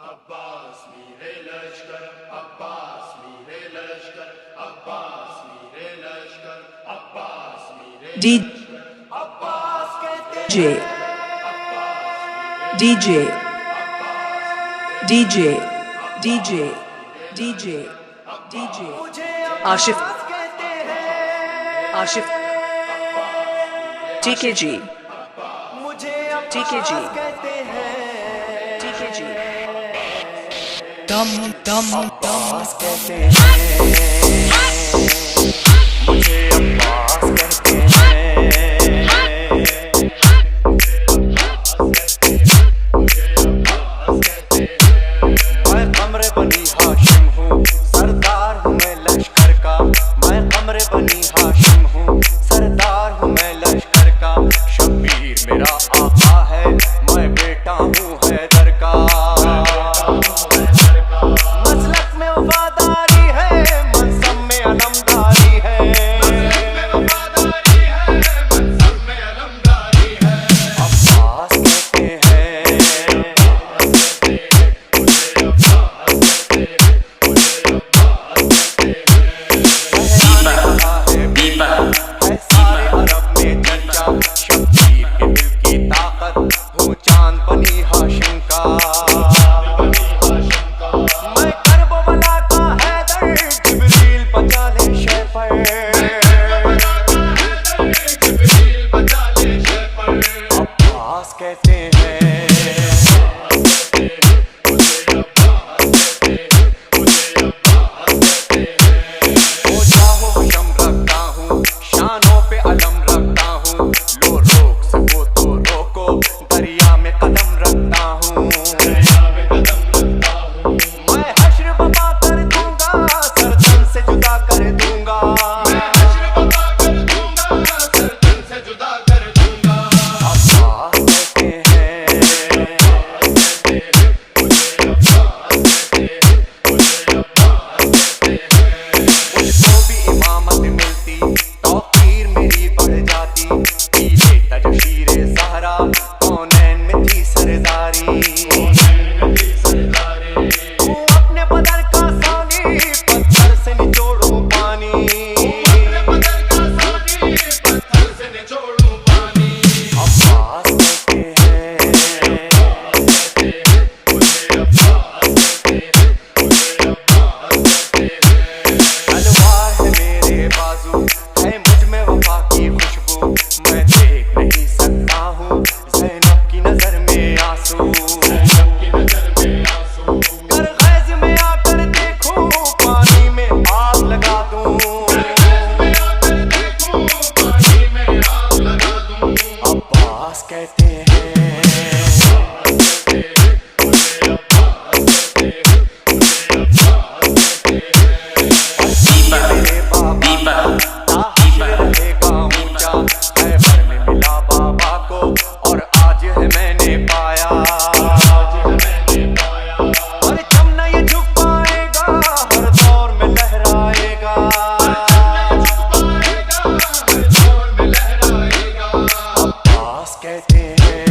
अब्बास मीरे लश्कर, अब्बास मीरे लश्कर, अब्बास मीरे लश्कर, अब्बास मीरे लश्कर, अब्बास कहते हैं, DJ DJ DJ DJ DJ Ashif Ashif TKG मुझे TKG कहते हैं, TKG दम दम दम कहते हैं, मुझे अब्बास कहते हैं, मैं कमरे बनी हाशिम हूँ, सरदार हूँ मैं लश्कर का, मैं कमरे बनी हाशिम हूँ, सरदार हूँ मैं लश्कर का, शब्बीर मेरा आका है, मैं बेटा हूँ हैदर का, मसलक में वफादारी है, मनसब में अलमदारी है, अब्बास कहते हैं, है सारे अरब में चर्चा, शब्बीर के दिल की ताकत हूँ, चांद बनी हाशिम का, मैं करबला का हैदर, जिब्रील बचा ले शैफर, अब्बास कहते हैं, हो चाहो हशम रखता हूँ, शानों पे अलम रखता हूँ, लो रोक सको तो रोको, दरिया में कदम रखता हूँ, मैं हश्र बपा कर दूंगा, सरजन से जुदा कर दूंगा, अब्बास कहते हैं, मुझको भी इमामत मिलती, तौकीर मेरी बढ़ जाती, पीछे तजशीरे ज़हरा, कौनैन में थी सरदारी, तू अपने बदन का सानी, पत्थर से निचोड़ूं पानी, अब्बास कहते हैं, तलवार है मेरे बाजू, है मुझ में वफा की खुशबू, मैं देख नहीं सकता हूँ ज़ैनब की नजर में आंसू, कर गैज़ में आकर देखूं, पानी में आग लगा दूं, अब्बास कहते हैं, मेरे बाबा ताहिर रहेगा ऊंचा, खैबर में मिला बाबा को और आज है मैंने पाया, परचम न ये झुक पाएगा, हर दौर में लहराएगा, अब्बास कहते हैं,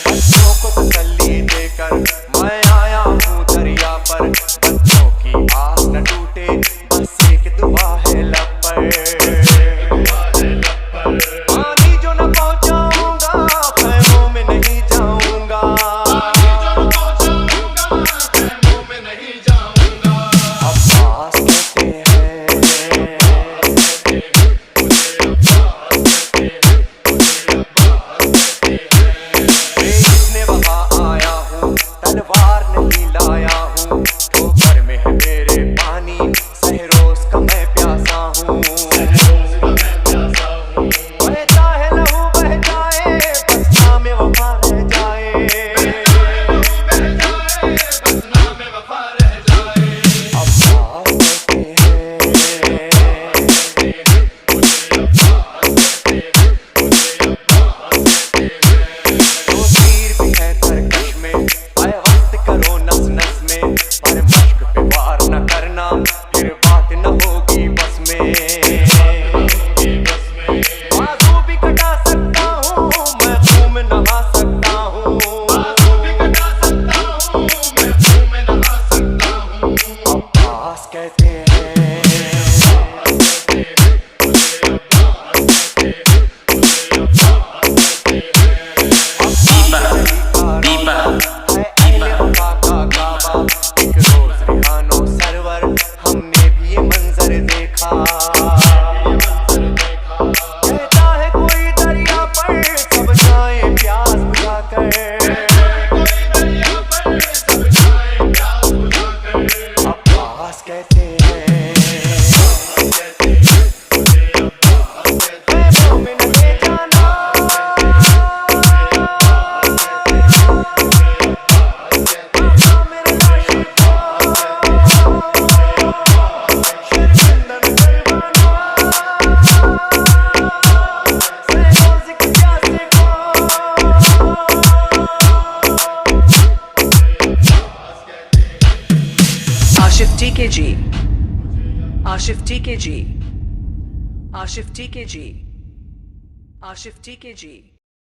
बच्चों को तसल्ली देकर मैं आया हूँ दरिया पर, बच्चों की आस न टूटे, बस एक दुआ है लब पर, पानी जो न पहुँचाऊंगा, खैमों में नहीं जाऊंगा, अब्बास कहते हैं, देखने वहाँ आया हूँ, तलवार नहीं लाया हूँ, ठोकर में है मेरे पानी, सहरोज का मैं प्यासा हूँ, बहता है लहू बह जाए, बस नाम वफा रह जाए, अब्बास कहते हैं, तो तीर भी है तरकश में, आए वक्त करो नस नस में, पर मश्क पे वार न करना, फिर बात न होगी बस में, बाजू Ashif TKG, Ashif TKG, Ashif TKG, Ashif TKG।